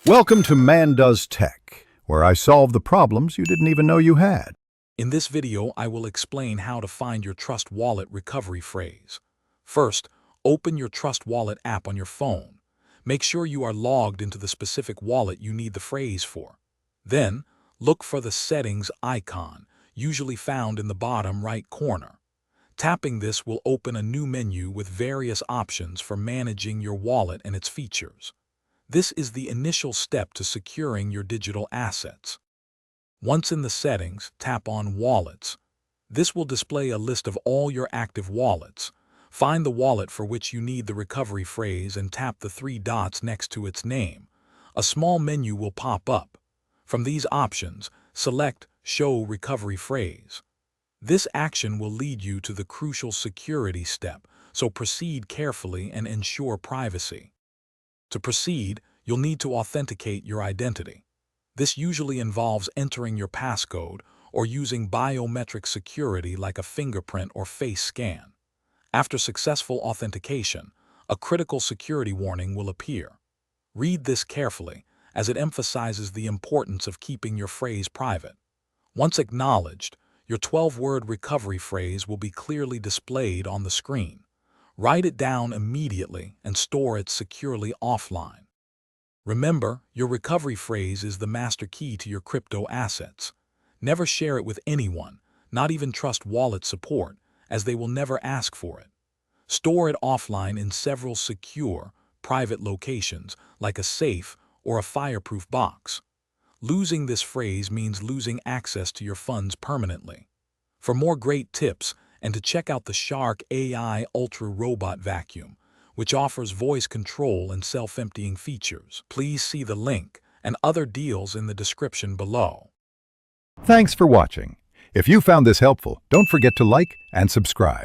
Welcome to Man Does Tech, where I solve the problems you didn't even know you had. In this video, I will explain how to find your Trust Wallet recovery phrase. First, open your Trust Wallet app on your phone. Make sure you are logged into the specific wallet you need the phrase for. Then, look for the Settings icon, usually found in the bottom right corner. Tapping this will open a new menu with various options for managing your wallet and its features. This is the initial step to securing your digital assets. Once in the settings, tap on Wallets. This will display a list of all your active wallets. Find the wallet for which you need the recovery phrase and tap the three dots next to its name. A small menu will pop up. From these options, select Show Recovery Phrase. This action will lead you to the crucial security step, so proceed carefully and ensure privacy. To proceed, you'll need to authenticate your identity. This usually involves entering your passcode or using biometric security like a fingerprint or face scan. After successful authentication, a critical security warning will appear. Read this carefully, as it emphasizes the importance of keeping your phrase private. Once acknowledged, your 12-word recovery phrase will be clearly displayed on the screen. Write it down immediately and store it securely offline. Remember, your recovery phrase is the master key to your crypto assets. Never share it with anyone, not even Trust Wallet support, as they will never ask for it. Store it offline in several secure, private locations, like a safe or a fireproof box. Losing this phrase means losing access to your funds permanently. For more great tips, and to check out the Shark AI Ultra Robot Vacuum, which offers voice control and self-emptying features, please see the link and other deals in the description below. Thanks for watching. If you found this helpful, don't forget to like and subscribe.